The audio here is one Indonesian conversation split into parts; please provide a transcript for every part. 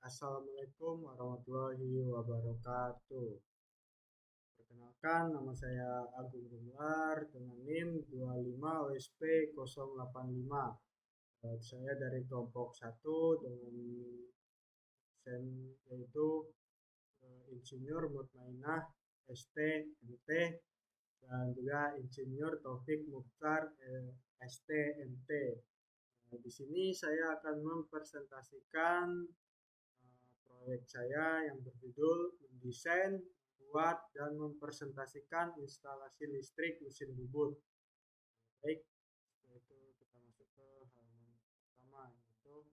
Assalamualaikum warahmatullahi wabarakatuh. Perkenalkan, nama saya Agung Gumelar dengan NIM 25 OSP 085. Saya dari kelompok 1 dengan sen yaitu Insinyur Mutmainah ST.MT dan juga Insinyur Taufik Mukhtar ST.MT. Di sini saya akan mempresentasikan proyek saya yang berjudul mendesain, membuat, dan mempresentasikan instalasi listrik mesin bubut. Baik, yaitu kita masuk ke halaman pertama, yaitu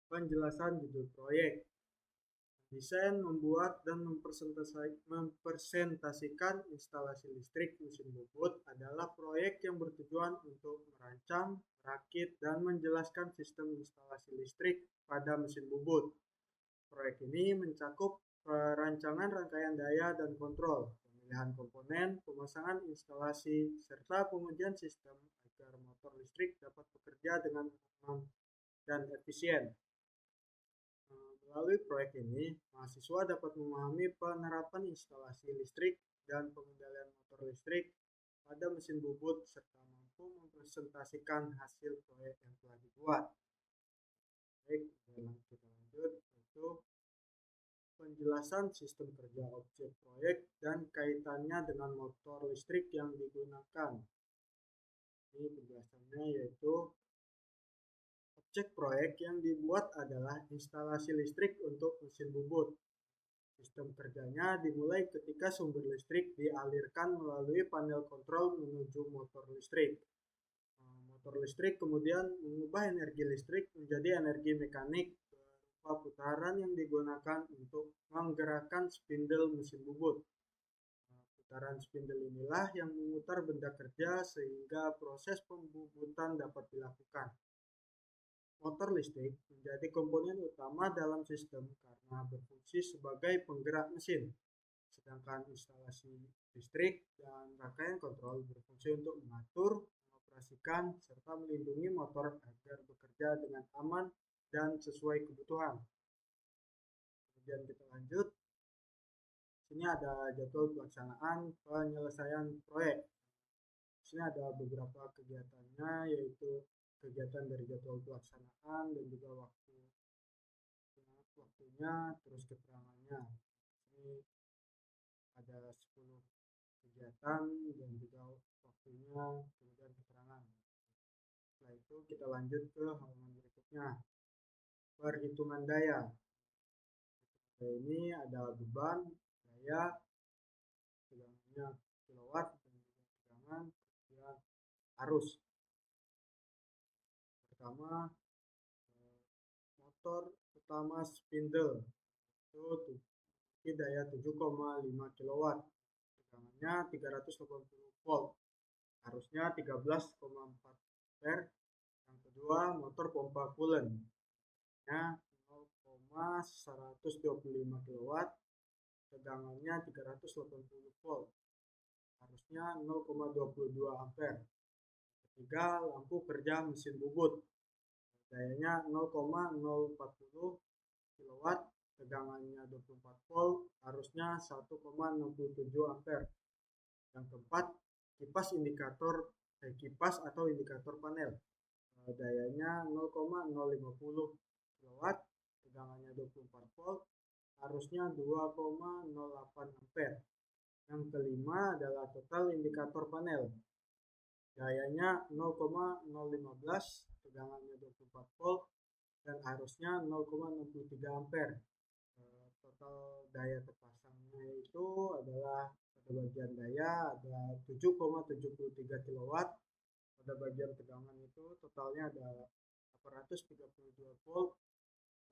penjelasan judul proyek. Desain, membuat, dan mempresentasikan instalasi listrik mesin bubut adalah proyek yang bertujuan untuk merancang, merakit, dan menjelaskan sistem instalasi listrik pada mesin bubut. Proyek ini mencakup perancangan rangkaian daya dan kontrol, pemilihan komponen, pemasangan instalasi, serta pengujian sistem agar motor listrik dapat bekerja dengan aman dan efisien. Melalui proyek ini, mahasiswa dapat memahami penerapan instalasi listrik dan pengendalian motor listrik pada mesin bubut serta mampu mempresentasikan hasil proyek yang telah dibuat. Baik, kita lanjut, yaitu penjelasan sistem kerja objek proyek dan kaitannya dengan motor listrik yang digunakan. Ini penjelasannya yaitu objek proyek yang dibuat adalah instalasi listrik untuk mesin bubut. Sistem kerjanya dimulai ketika sumber listrik dialirkan melalui panel kontrol menuju motor listrik. Motor listrik kemudian mengubah energi listrik menjadi energi mekanik berupa putaran yang digunakan untuk menggerakkan spindle mesin bubut. Putaran spindle inilah yang memutar benda kerja sehingga proses pembubutan dapat dilakukan. Motor listrik menjadi komponen utama dalam sistem karena berfungsi sebagai penggerak mesin, sedangkan instalasi listrik dan rangkaian kontrol berfungsi untuk mengatur, mengoperasikan, serta melindungi motor agar bekerja dengan aman dan sesuai kebutuhan. Kemudian kita lanjut. Sini ada jadwal pelaksanaan penyelesaian proyek. Sini ada beberapa kegiatannya, yaitu kegiatan dari jadwal pelaksanaan dan juga waktunya, terus keterangannya. Ini ada 10 kegiatan dan juga waktunya, kemudian keterangan. Setelah itu kita lanjut ke halaman berikutnya. Perhitungan daya. Ini ada beban, daya, tegangannya kilowatt, dan juga tegangan, kemudian arus. Pertama, motor utama spindle itu memiliki daya 7,5 kW, tegangannya 380 volt, arusnya 13,4 ampere. Yang kedua, motor pompa coolant nya 0,125 kW, tegangannya 380 volt, arusnya 0,22 ampere. Ketiga, lampu kerja mesin bubut, dayanya 0,040 kW, tegangannya 24 volt, arusnya 1,67 ampere. Yang keempat, kipas atau indikator panel, dayanya 0,050 kW, tegangannya 24 volt, arusnya 2,08 ampere. Yang kelima adalah total indikator panel, dayanya 0,015, tegangannya 24 volt, dan arusnya 0,63 ampere. Total daya terpasangnya itu adalah pada bagian daya ada 7,73 kW, pada bagian tegangan itu totalnya ada 832 volt,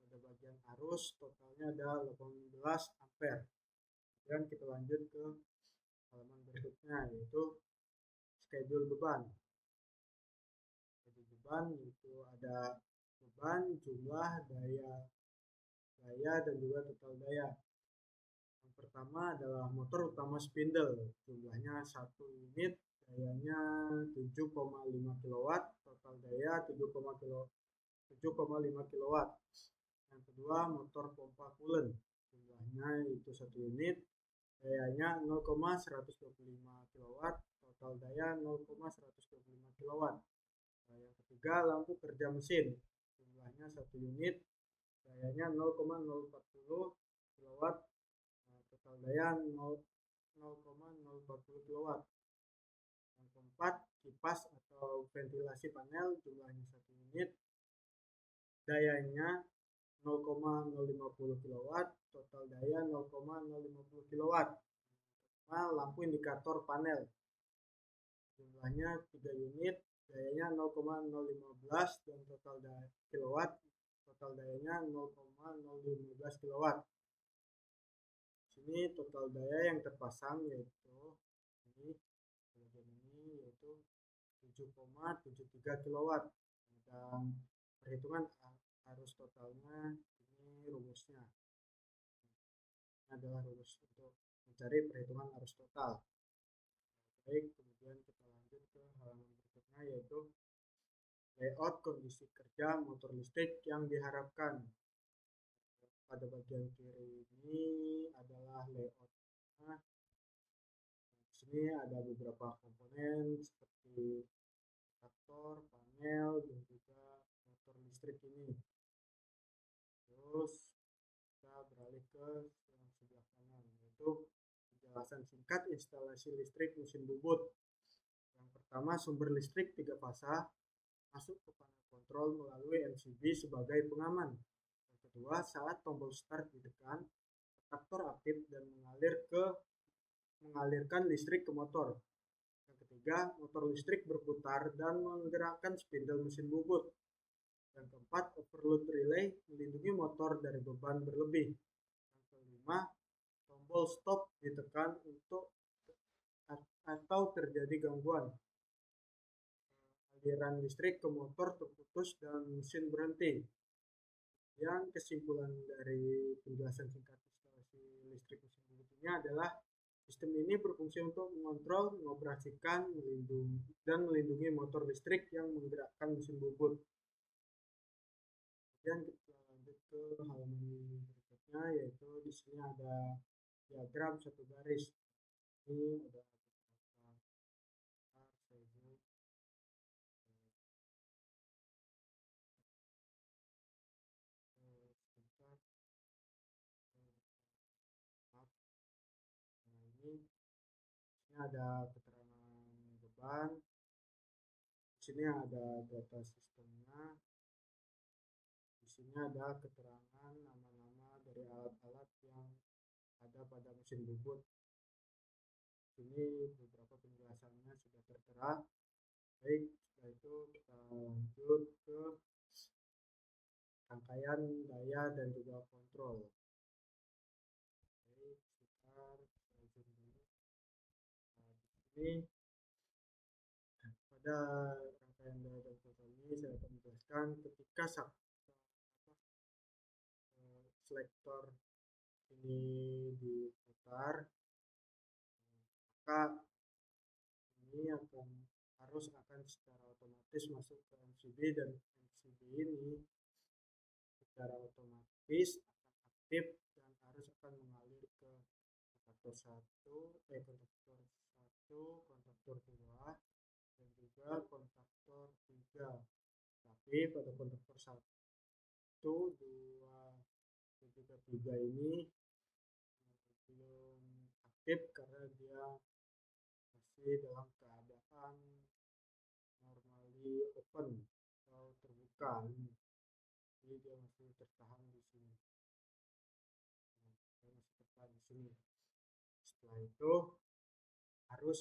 pada bagian arus totalnya ada 18 ampere. Dan kita lanjut ke halaman berikutnya, yaitu schedule beban. Itu ada beban, jumlah, daya dan juga total daya. Yang pertama adalah motor utama spindle, jumlahnya 1 unit, dayanya 7,5 kW, total daya 7,5 kW. Yang kedua, motor pompa coolant. Jumlahnya itu 1 unit, dayanya 0,125 kW, total daya 0,125 kW. Nah, yang ketiga, lampu kerja mesin. Jumlahnya 1 unit, dayanya 0,040 kW, total daya 0,040 kW. Yang keempat, kipas atau ventilasi panel. Jumlahnya 1 unit, dayanya 0,050 kW, total daya 0,050 kW. Nah, lampu indikator panel. Jumlahnya 3 unit, dayanya 0,015 dan total daya kilowatt, total dayanya 0,015 kilowatt. Sini total daya yang terpasang yaitu ini bagian ini yaitu 7,73 kilowatt. Dan perhitungan arus totalnya ini rumusnya. Ini adalah rumus untuk mencari perhitungan arus total. Baik, kemudian kita lanjut ke halaman berikutnya yaitu layout kondisi kerja motor listrik yang diharapkan. Pada bagian kiri ini adalah layoutnya. Di sini ada beberapa komponen seperti traktor, panel, dan juga motor listrik ini. Terus kita beralih ke yang sebelah kanan yaitu penjelasan singkat instalasi listrik mesin bubut. Yang pertama, sumber listrik 3 fasa masuk ke panel kontrol melalui MCB sebagai pengaman. Yang kedua, saat tombol start ditekan, traktor aktif dan mengalirkan listrik ke motor. Yang ketiga, motor listrik berputar dan menggerakkan spindle mesin bubut. Yang keempat, overload relay melindungi motor dari beban berlebih. Yang kelima, tombol stop ditekan untuk atau terjadi gangguan. Aliran listrik ke motor terputus dan mesin berhenti. Yang kesimpulan dari penjelasan singkat instalasi listrik mesin bubut ini adalah sistem ini berfungsi untuk mengontrol, mengoperasikan, melindungi motor listrik yang menggerakkan mesin bubut. Kemudian kita lanjut ke halaman berikutnya yaitu di sini ada diagram satu garis. Ini ada ini ada keterangan beban. Di sini ada data sistemnya. Di sini ada keterangan nama-nama dari alat-alat yang ada pada mesin bubut. Ini beberapa penjelasannya sudah tertera. Baik, setelah itu kita lanjut ke rangkaian daya dan juga kontrol. Baik, sebentar saya zoom dulu. Nah, di sini pada rangkaian daya dan kontrol ini saya akan menjelaskan ketika selektor ini diputar, maka ini akan secara otomatis masuk ke MCB dan MCB ini secara otomatis akan aktif dan arus akan mengalir ke kontaktor 2 dan juga kontaktor 3. Tapi pada kontaktor 1, 2, dan juga 3 ini belum aktif karena dia masih dalam keadaan normally open atau terbuka. Jadi dia masih tertahan di sini. Setelah itu harus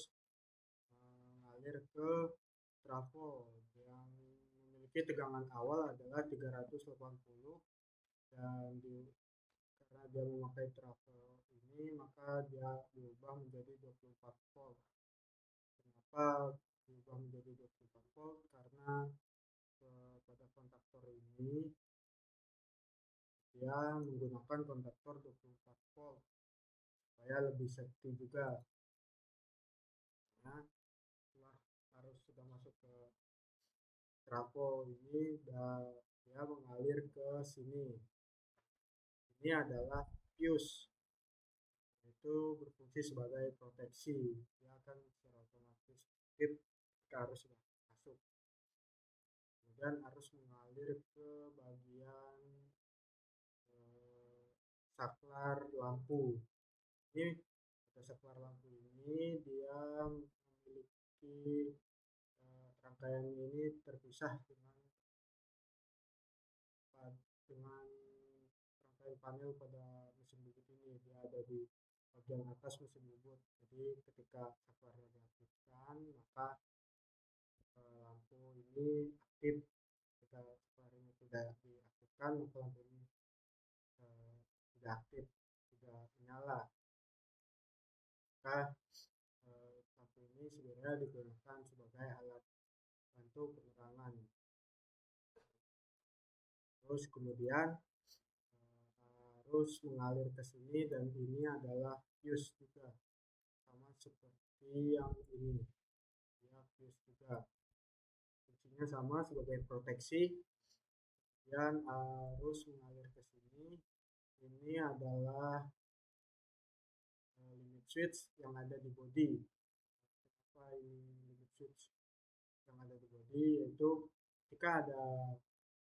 mengalir ke trafo yang memiliki tegangan awal adalah 380 dan karena dia memakai trafo ini maka dia diubah menjadi 24 volt. Kenapa diubah menjadi 24 volt? Karena pada kontaktor ini dia menggunakan kontaktor 24 volt supaya lebih safety juga. Nah, setelah arus sudah masuk ke trafo ini dan dia mengalir ke sini. Ini adalah fuse, itu berfungsi sebagai proteksi. Dia akan secara otomatis aktif ketika arus sudah masuk. Kemudian arus mengalir ke bagian saklar lampu. Ini pada saklar lampu ini dia memiliki rangkaian ini terpisah dengan rangkaian panel pada mesin bubut ini. Dia ada di bagian atas mesin bubut. Jadi ketika saklarnya diaktifkan, maka lampu ini aktif. Ketika saklar ini tidak diaktifkan, maka lampu ini tidak aktif, tidak menyala. Maka lampu ini sebenarnya digunakan sebagai alat bantu penerangan. Terus kemudian arus mengalir ke sini, dan ini adalah fuse juga, sama seperti yang ini, ya fuse juga, fungsinya sama sebagai proteksi. Dan arus mengalir ke sini, ini adalah limit switch yang ada di bodi. Kenapa ini limit switch yang ada di bodi? Yaitu ketika ada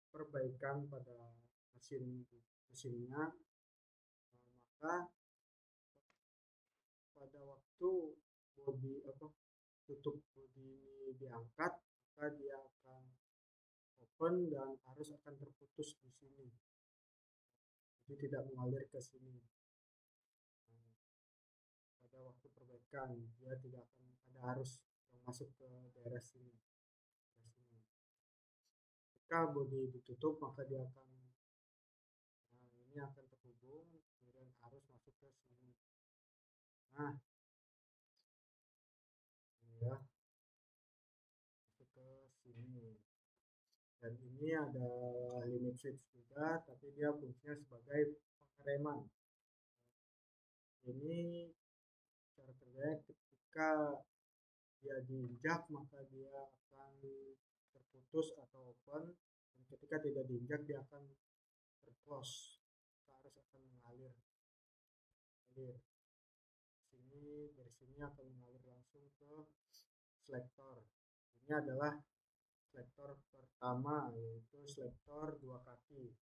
perbaikan pada mesinnya, maka pada waktu tutup bodi ini diangkat, maka dia akan open dan arus akan terputus di sini, jadi tidak mengalir ke sini. Pada waktu perbaikan dia tidak akan ada arus yang masuk ke daerah sini. Ketika bodi ditutup, maka dia akan ini akan terhubung, kemudian arus masuk ke sini. Nah, ya, masuk ke sini. Dan ini ada limit switch juga, tapi dia fungsinya sebagai pengereman. Ini cara kerjanya ketika dia diinjak, maka dia akan terputus atau open, dan ketika tidak diinjak dia akan terclose, arus akan mengalir. Sini, dari sini akan mengalir langsung ke selektor. Ini adalah selektor pertama, yaitu selektor dua kaki,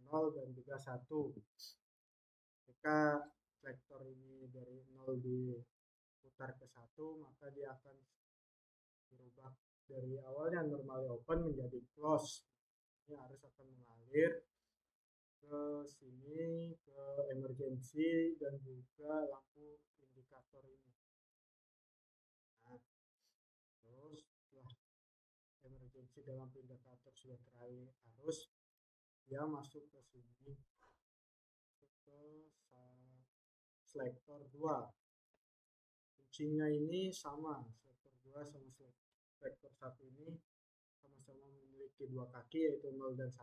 0 dan juga 1. Ketika selektor ini dari 0 diputar ke 1, maka dia akan berubah dari awalnya normally open menjadi close. Ini arus akan mengalir ke sini, ke emergency, dan juga lampu indikator ini. Nah, terus setelah emergency dan lampu indikator sudah teralih arus, dia masuk ke sini, ke selektor 2. Fungsinya ini sama, selektor 2 sama selektor 1 ini sama-sama memiliki dua kaki, yaitu 0 dan 1.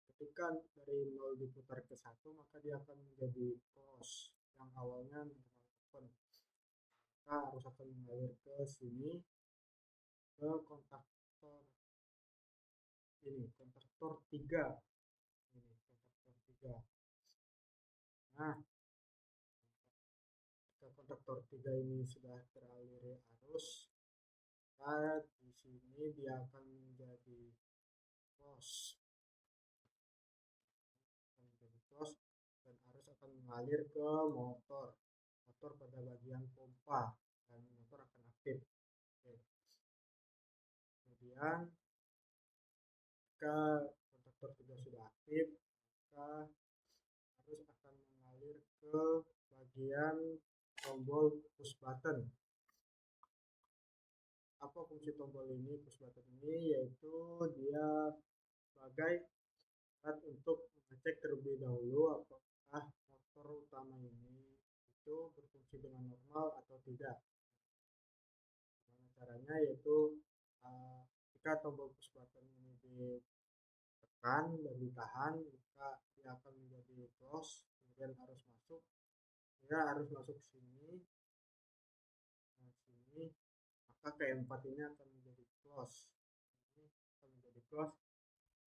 Ketika dari 0 diputar ke 1, maka dia akan menjadi close, yang awalnya normal open. Maka harus akan mengalir ke sini, ke kontaktor ini, kontaktor 3. Ini kontaktor 3. Nah, ke kontaktor 3 ini sudah teraliri arus, maka di sini dia akan menjadi close, dan arus akan mengalir ke motor pada bagian pompa, dan motor akan aktif. Oke. Kemudian jika kontaktor 3 sudah aktif, maka arus akan mengalir ke bagian tombol push button. Apa fungsi tombol ini, push button ini? Yaitu dia sebagai alat untuk mengecek terlebih dahulu apakah motor utama ini itu berfungsi dengan normal atau tidak. Nah, caranya yaitu jika tombol push button ini ditekan dan ditahan, maka dia akan menjadi close, kemudian arus masuk, ya arus masuk sini, sini, maka keempat ini akan menjadi close, ini akan menjadi close,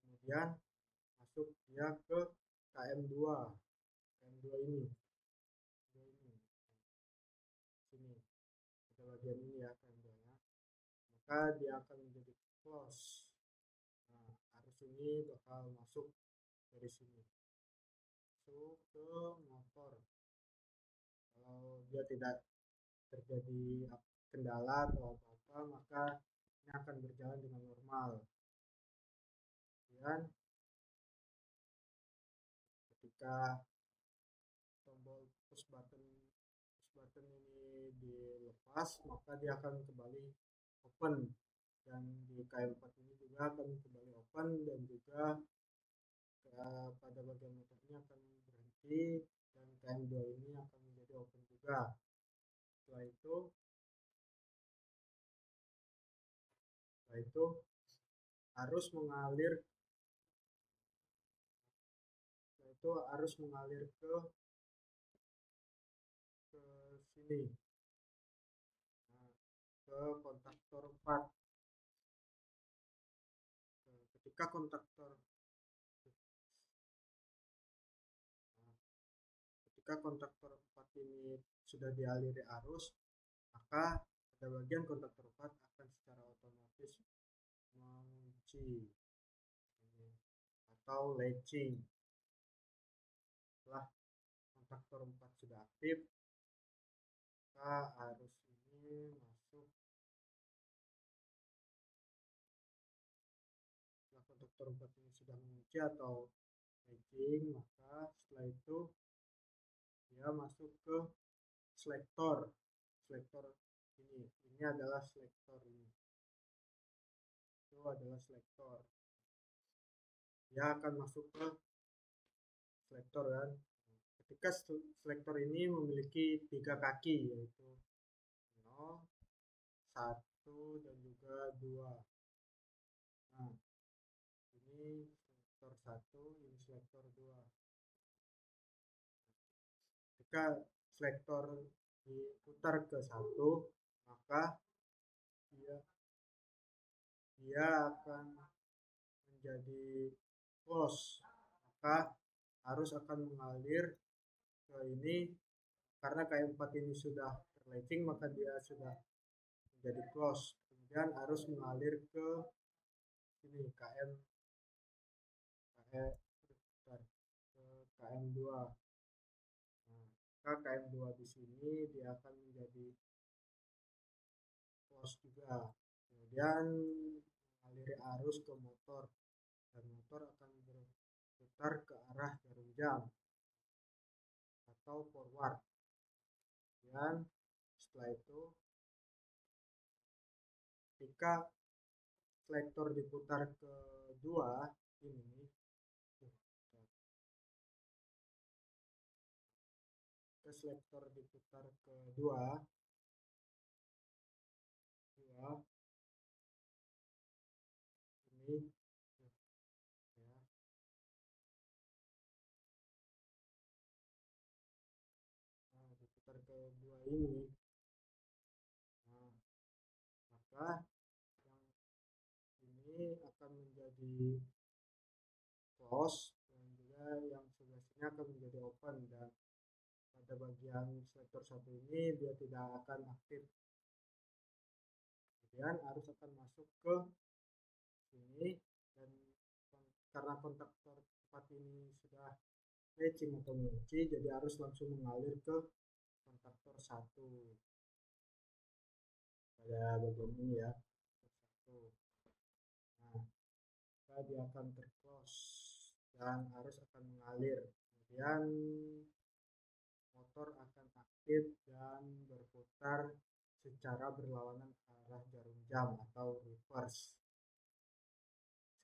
kemudian masuk dia ke KM2. KM2 ini. Sini. Ada bagian ini ya KM2-nya. Maka dia akan menjadi close. Nah, arus ini bakal masuk dari sini. Masuk ke motor. Kalau dia tidak terjadi kendala atau apa-apa, maka ini akan berjalan dengan normal. Dan ketika tombol push button ini dilepas, maka dia akan kembali open, dan di KM4 ini juga akan kembali open, dan juga pada bagian motornya akan berhenti, dan KM2 ini akan menjadi open juga. Setelah itu arus mengalir ke sini, nah, ke kontaktor 4. Ketika kontaktor ketika kontaktor 4 ini sudah dialiri arus, maka pada bagian kontaktor 4 akan secara otomatis mengunci atau latching. Setelah kontaktor 4 sudah aktif, maka arus ini masuk. Setelah kontaktor 4 ini sudah mengunci atau latching, maka setelah itu dia masuk ke selektor ini adalah selektor ini. Itu adalah selektor. Dia akan masuk ke selektor kan. Ketika selektor ini memiliki 3 kaki, yaitu 0, 1, dan juga 2. Nah, ini selektor 1, ini selektor 2. Ketika selektor diputar ke 1, maka dia akan menjadi close, maka arus akan mengalir ke ini. Karena KM4 ini sudah terlatching, maka dia sudah menjadi close. Kemudian arus mengalir ke ini KM2. Nah, maka KM2 di sini dia akan menjadi close juga. Kemudian mengaliri arus ke motor, dan motor akan berputar ke arah jarum jam atau forward. Dan setelah itu ketika selektor diputar ke 2 ini, selektor diputar ke 2 ini ya, nah, diputar ke 2 ini, nah, maka yang ini akan menjadi close, dan juga yang sebelah sini akan menjadi open, dan pada bagian selektor 1 ini dia tidak akan aktif. Kemudian arus akan masuk ke sini, dan karena kontaktor 4 ini sudah latching atau mengunci, jadi arus langsung mengalir ke kontaktor 1 pada bagian ini ya, nah, maka dia akan terclose dan arus akan mengalir. Kemudian motor akan aktif dan berputar secara berlawanan arah jarum jam atau reverse.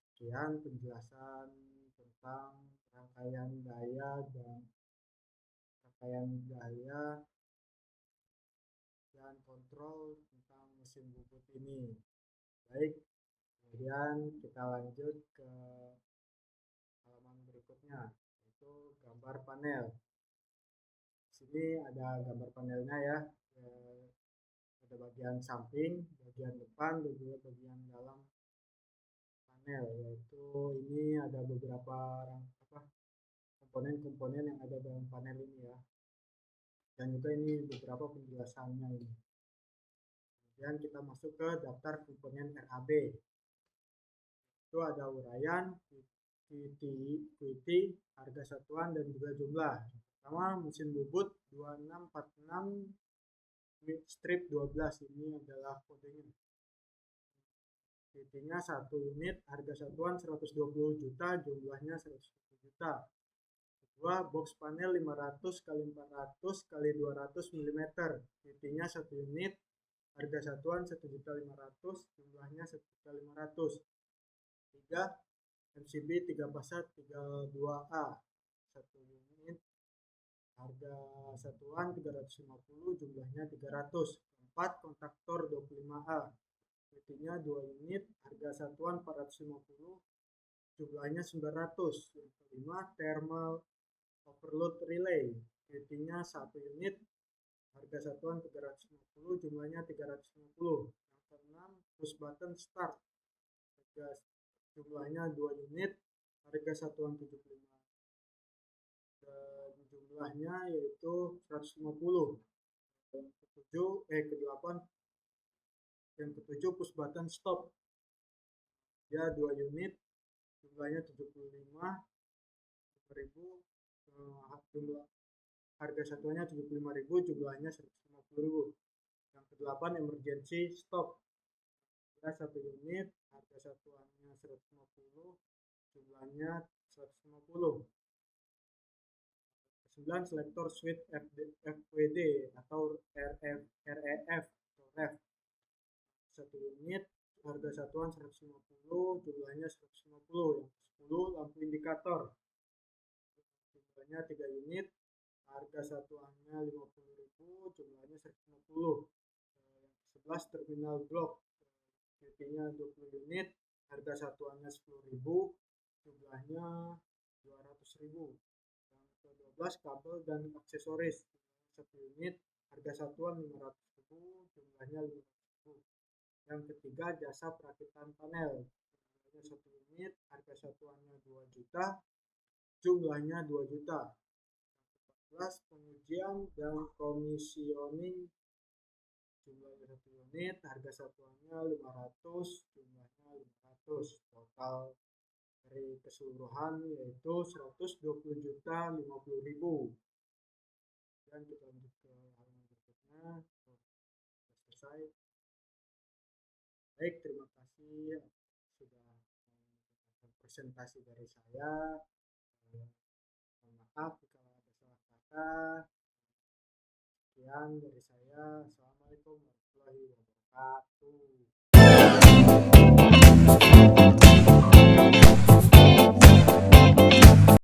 Sekian penjelasan tentang rangkaian daya dan kontrol tentang mesin bubut ini. Baik, kemudian kita lanjut ke halaman berikutnya, yaitu gambar panel. Di sini ada gambar panelnya ya, ada bagian samping, bagian depan, dan juga bagian dalam panel, yaitu ini ada beberapa apa komponen-komponen yang ada dalam panel ini ya, dan juga ini beberapa penjelasannya ini. Kemudian kita masuk ke daftar komponen RAB. Itu ada uraian, QT, harga satuan, dan juga jumlah. Pertama, mesin bubut 2646 strip 12, ini adalah kodenya. QT-nya 1 unit, harga satuan 120 juta, jumlahnya 110 juta. Kedua, box panel 500 x 400 x 200 mm, QT-nya 1 unit, harga satuan 1.500.000, jumlahnya 1.500.000. 3. MCB 3 pasar 32A 1 unit, harga satuan 350, jumlahnya 300. 4. Kontaktor 25A, QT-nya 2 unit, harga satuan 450, jumlahnya 900. Yang kelima, thermal overload relay, QT-nya 1 unit, harga satuan 350, jumlahnya 350. Yang keenam, push button start, harga jumlahnya 2 unit, harga satuan 75, dan jumlahnya yaitu 150. Yang ke-8, yang ke-7 push button stop, ya 2 unit, jumlahnya 75 ribu, jumlah harga satuannya 75.000, jumlahnya 150.000. Yang ke-8 emergency stop, ya 1 unit, harga satuannya 150, jumlahnya 150. 9. Selector switch FWD atau REF, 1 unit, harga satuan 150, jumlahnya 150. Yang ke-10 lampu indikator, jumlahnya 3 unit, harga satuannya 50.000, jumlahnya 150. Yang ke-11 terminal block, QT-nya 20 unit, harga satuannya 10.000, jumlahnya 200.000. Yang ke-12 kabel dan aksesoris, 1 unit, harga satuan 500.000, jumlahnya 500.000. Yang ketiga jasa perakitan panel, jumlahnya 1 unit, harga satuannya 2 juta, jumlahnya 2 juta. Yang ke-14 pengujian dan komisioning, jumlahnya 1 unit, harga satuannya 500, jumlahnya 500. Total dari keseluruhan yaitu 120 juta 50.000. Dan kita lanjut ke halaman berikutnya. Sudah selesai. Baik, terima kasih sudah mendengarkan presentasi dari saya. Mohon maaf jika ada salah kata. Sekian dari saya. Assalamualaikum warahmatullahi wabarakatuh.